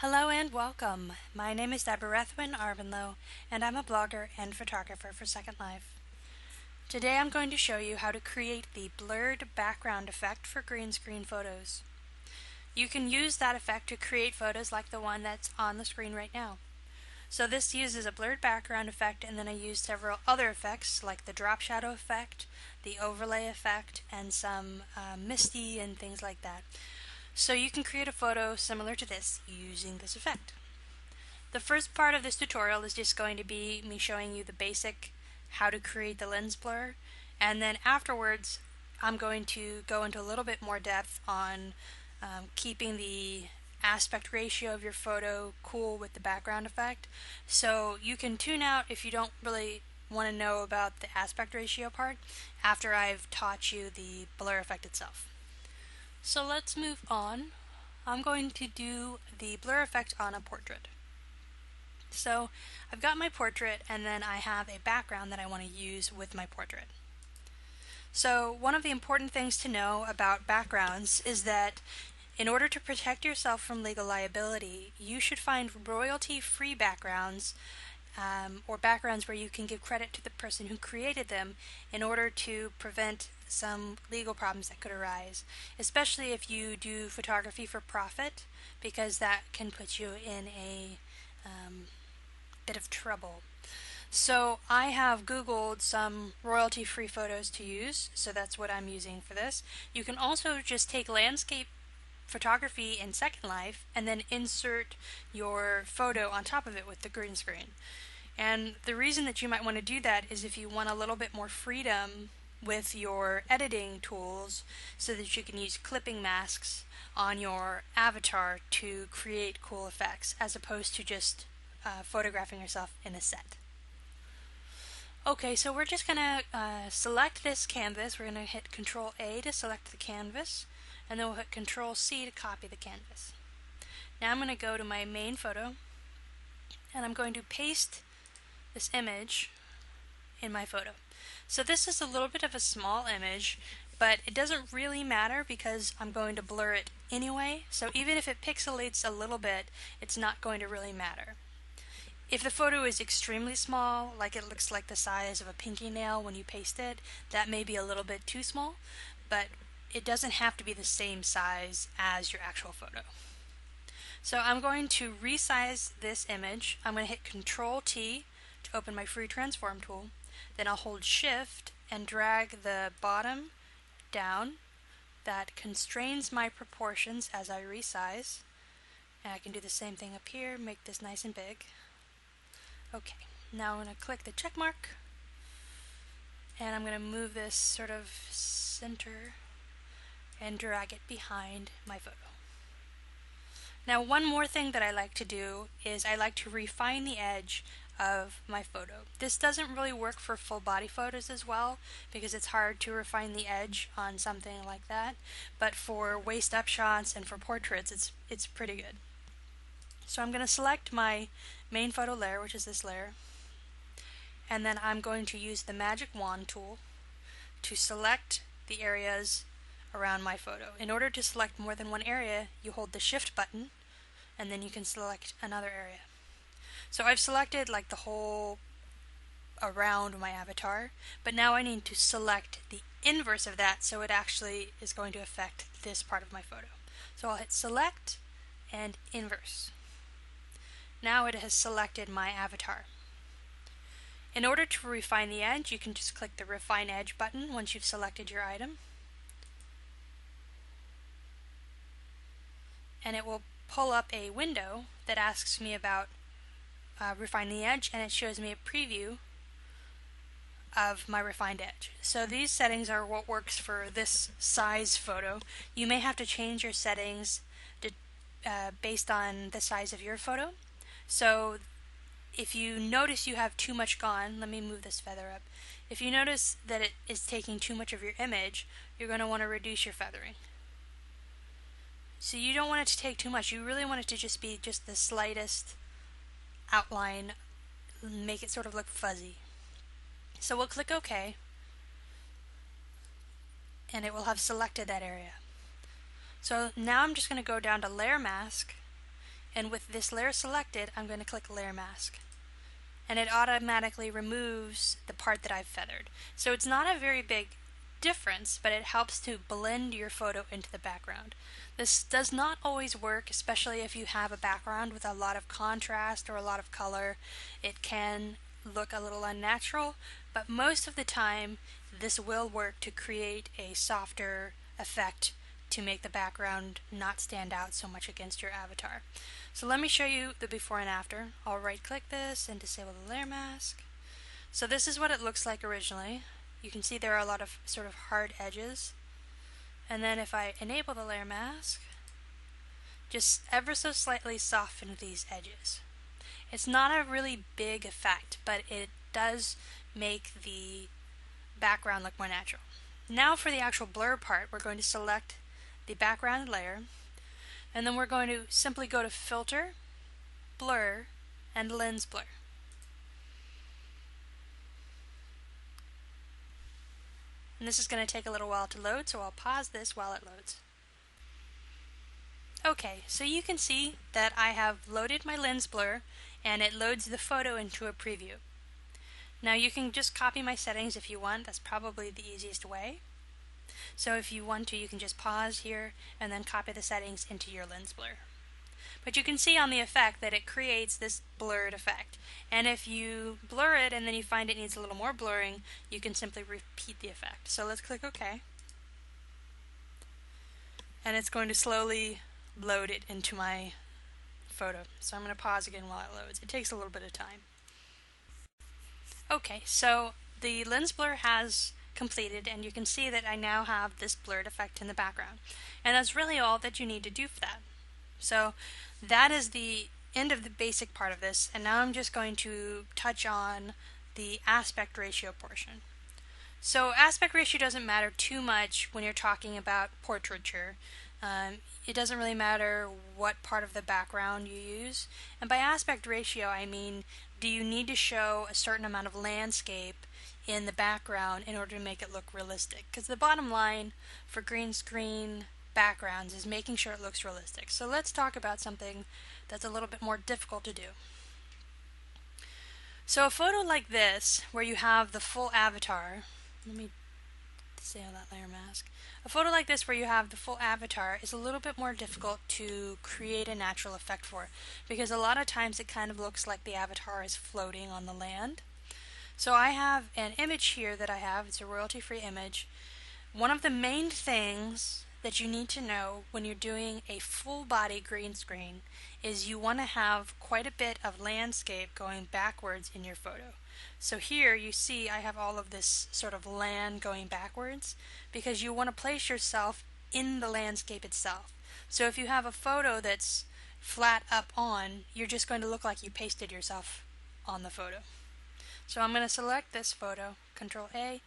Hello and welcome. My name is Deborah Rethwin Arvenlow, and I'm a blogger and photographer for Second Life. Today I'm going to show you how to create the blurred background effect for green screen photos. You can use that effect to create photos like the one that's on the screen right now. So this uses a blurred background effect, and then I use several other effects like the drop shadow effect, the overlay effect, and some misty and things like that. So you can create a photo similar to this using this effect. The first part of this tutorial is just going to be me showing you the basic how to create the lens blur, and then afterwards I'm going to go into a little bit more depth on keeping the aspect ratio of your photo cool with the background effect. So you can tune out if you don't really want to know about the aspect ratio part after I've taught you the blur effect itself. So let's move on. I'm going to do the blur effect on a portrait. So I've got my portrait, and then I have a background that I want to use with my portrait. So one of the important things to know about backgrounds is that in order to protect yourself from legal liability, you should find royalty-free backgrounds or backgrounds where you can give credit to the person who created them in order to prevent some legal problems that could arise, especially if you do photography for profit, because that can put you in a bit of trouble. So I have Googled some royalty-free photos to use, so that's what I'm using for this. You can also just take landscape photography in Second Life and then insert your photo on top of it with the green screen. And the reason that you might want to do that is if you want a little bit more freedom with your editing tools so that you can use clipping masks on your avatar to create cool effects as opposed to just photographing yourself in a set. Okay, so we're just going to select this canvas. We're going to hit Control A to select the canvas, and then we'll hit Control C to copy the canvas. Now I'm going to go to my main photo, and I'm going to paste this image in my photo. So this is a little bit of a small image, but it doesn't really matter because I'm going to blur it anyway, so even if it pixelates a little bit, it's not going to really matter. If the photo is extremely small, like it looks like the size of a pinky nail when you paste it, that may be a little bit too small, but it doesn't have to be the same size as your actual photo. So I'm going to resize this image. I'm going to hit Control T to open my free transform tool. Then I'll hold Shift and drag the bottom down. That constrains my proportions as I resize. And I can do the same thing up here, make this nice and big. Okay, now I'm going to click the check mark, and I'm going to move this sort of center and drag it behind my photo. Now one more thing that I like to do is I like to refine the edge of my photo. This doesn't really work for full body photos as well because it's hard to refine the edge on something like that, but for waist up shots and for portraits it's pretty good. So I'm going to select my main photo layer, which is this layer, and then I'm going to use the magic wand tool to select the areas around my photo. In order to select more than one area, you hold the Shift button and then you can select another area. So I've selected like the whole around my avatar, but now I need to select the inverse of that so it actually is going to affect this part of my photo. So I'll hit Select and Inverse. Now it has selected my avatar. In order to refine the edge, you can just click the Refine Edge button once you've selected your item. And it will pull up a window that asks me about refine the edge, and it shows me a preview of my refined edge. So these settings are what works for this size photo. You may have to change your settings based on the size of your photo. So if you notice you have too much gone, let me move this feather up. If you notice that it is taking too much of your image, you're going to want to reduce your feathering. So you don't want it to take too much. You really want it to just be just the slightest outline, make it sort of look fuzzy. So we'll click OK, and it will have selected that area. So now I'm just going to go down to Layer Mask And with this layer selected, I'm going to click Layer Mask. And it automatically removes the part that I've feathered. So it's not a very big difference, but it helps to blend your photo into the background. This does not always work, especially if you have a background with a lot of contrast or a lot of color. It can look a little unnatural, but most of the time this will work to create a softer effect to make the background not stand out so much against your avatar. So let me show you the before and after. I'll right click this and disable the layer mask. So this is what it looks like originally. You can see there are a lot of sort of hard edges. And then if I enable the layer mask, just ever so slightly soften these edges. It's not a really big effect, but it does make the background look more natural. Now for the actual blur part, we're going to select the background layer, and then we're going to simply go to Filter, Blur, and Lens Blur. And this is going to take a little while to load, so I'll pause this while it loads. Okay, so you can see that I have loaded my lens blur and it loads the photo into a preview. Now you can just copy my settings if you want. That's probably the easiest way. So if you want to, you can just pause here and then copy the settings into your lens blur. But you can see on the effect that it creates this blurred effect. And if you blur it and then you find it needs a little more blurring, you can simply repeat the effect. So let's click OK. And it's going to slowly load it into my photo. So I'm going to pause again while it loads. It takes a little bit of time. Okay, so the lens blur has completed, and you can see that I now have this blurred effect in the background. And that's really all that you need to do for that. So that is the end of the basic part of this, and now I'm just going to touch on the aspect ratio portion. So aspect ratio doesn't matter too much when you're talking about portraiture. It doesn't really matter what part of the background you use. And by aspect ratio, I mean, do you need to show a certain amount of landscape in the background in order to make it look realistic? Because the bottom line for green screen backgrounds is making sure it looks realistic. So let's talk about something that's a little bit more difficult to do. So a photo like this, where you have the full avatar, let me disable that layer mask. A photo like this where you have the full avatar is a little bit more difficult to create a natural effect for, because a lot of times it kind of looks like the avatar is floating on the land. So I have an image here that I have. It's a royalty-free image. One of the main things that you need to know when you're doing a full body green screen is you want to have quite a bit of landscape going backwards in your photo. So here you see I have all of this sort of land going backwards because you want to place yourself in the landscape itself. So if you have a photo that's flat up on, you're just going to look like you pasted yourself on the photo. So I'm going to select this photo, Control A,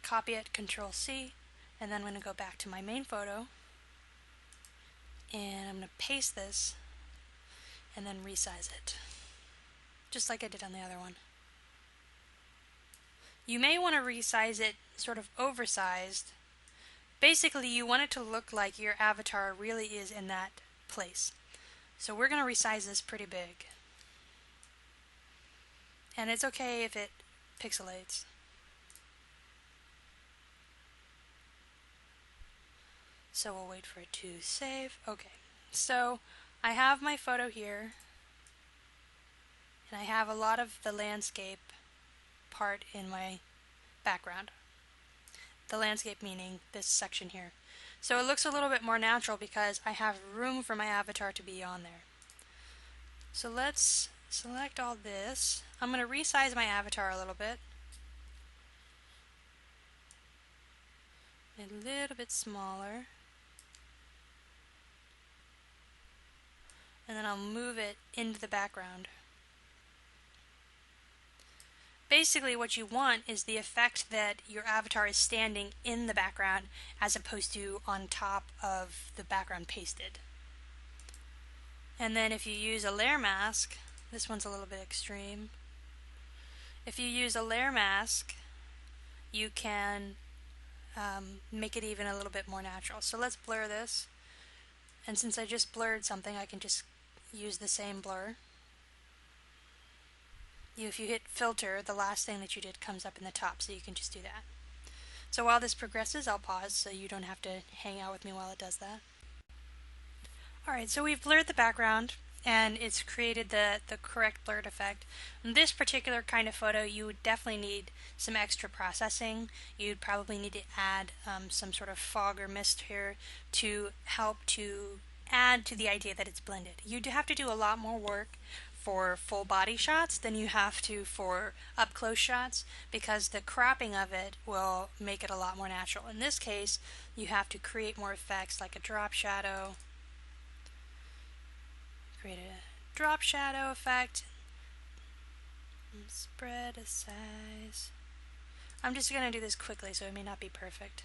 copy it, Control C, and then I'm going to go back to my main photo, and I'm going to paste this, and then resize it, just like I did on the other one. You may want to resize it sort of oversized. Basically, you want it to look like your avatar really is in that place. So we're going to resize this pretty big. And it's okay if it pixelates. So we'll wait for it to save. Okay, so I have my photo here, and I have a lot of the landscape part in my background. The landscape meaning this section here. So it looks a little bit more natural because I have room for my avatar to be on there. So let's select all this. I'm going to resize my avatar a little bit. A little bit smaller. And then I'll move it into the background. Basically what you want is the effect that your avatar is standing in the background as opposed to on top of the background pasted. And then if you use a layer mask, this one's a little bit extreme. If you use a layer mask, you can make it even a little bit more natural. So let's blur this. And since I just blurred something, I can just use the same blur. If you hit filter, the last thing that you did comes up in the top, so you can just do that. So while this progresses, I'll pause so you don't have to hang out with me while it does that. Alright, so we've blurred the background and it's created the correct blurred effect. In this particular kind of photo, you would definitely need some extra processing. You'd probably need to add some sort of fog or mist here to help to add to the idea that it's blended. You'd have to do a lot more work for full body shots than you have to for up close shots, because the cropping of it will make it a lot more natural. In this case, you have to create more effects like a drop shadow. Create a drop shadow effect. And spread a size. I'm just going to do this quickly, so it may not be perfect.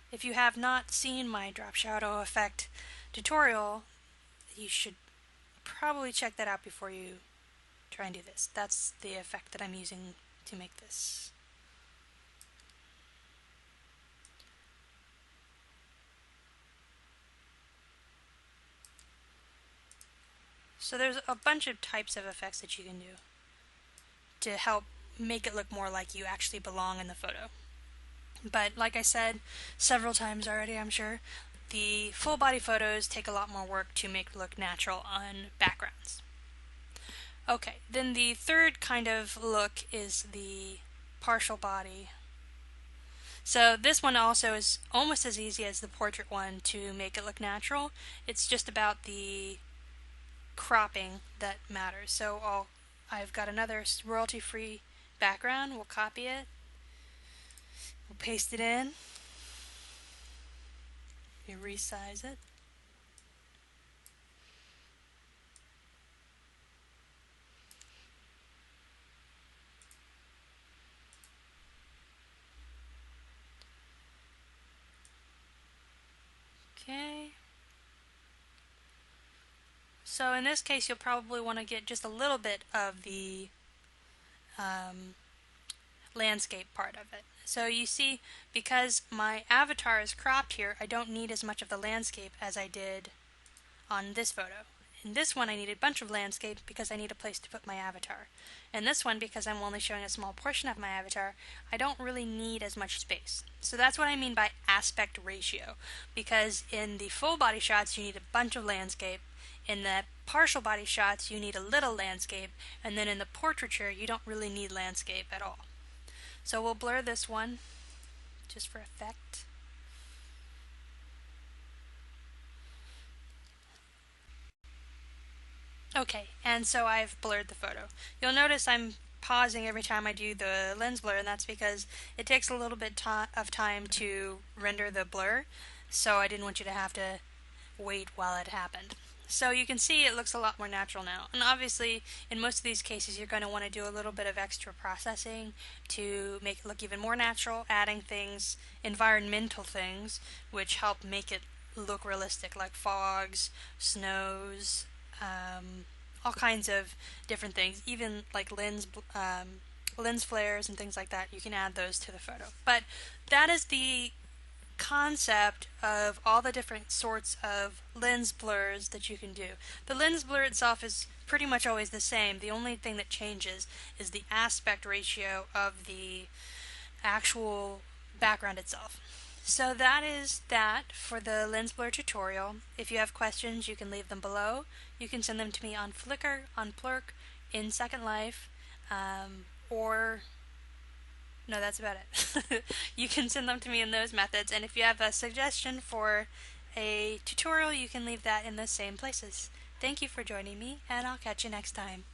If you have not seen my drop shadow effect tutorial, you should probably check that out before you try and do this. That's the effect that I'm using to make this. So there's a bunch of types of effects that you can do to help make it look more like you actually belong in the photo. But like I said several times already, I'm sure, the full body photos take a lot more work to make it look natural on backgrounds. Okay, then the third kind of look is the partial body. So this one also is almost as easy as the portrait one to make it look natural. It's just about the cropping that matters. So I've got another royalty-free background. We'll copy it. We'll paste it in. We resize it. Okay. So in this case, you'll probably want to get just a little bit of the landscape part of it. So you see, because my avatar is cropped here, I don't need as much of the landscape as I did on this photo. In this one, I need a bunch of landscape because I need a place to put my avatar. In this one, because I'm only showing a small portion of my avatar, I don't really need as much space. So that's what I mean by aspect ratio, because in the full body shots, you need a bunch of landscape. In the partial body shots, you need a little landscape, and then in the portraiture, you don't really need landscape at all. So we'll blur this one, just for effect. Okay, and so I've blurred the photo. You'll notice I'm pausing every time I do the lens blur, and that's because it takes a little bit of time to render the blur, so I didn't want you to have to wait while it happened. So you can see it looks a lot more natural now. And obviously, in most of these cases, you're going to want to do a little bit of extra processing to make it look even more natural, adding things, environmental things, which help make it look realistic, like fogs, snows, all kinds of different things, even like lens flares and things like that. You can add those to the photo. But that is the concept of all the different sorts of lens blurs that you can do. The lens blur itself is pretty much always the same. The only thing that changes is the aspect ratio of the actual background itself. So that is that for the lens blur tutorial. If you have questions, you can leave them below. You can send them to me on Flickr, on Plurk, in Second Life, or no, that's about it. You can send them to me in those methods, and if you have a suggestion for a tutorial, you can leave that in the same places. Thank you for joining me, and I'll catch you next time.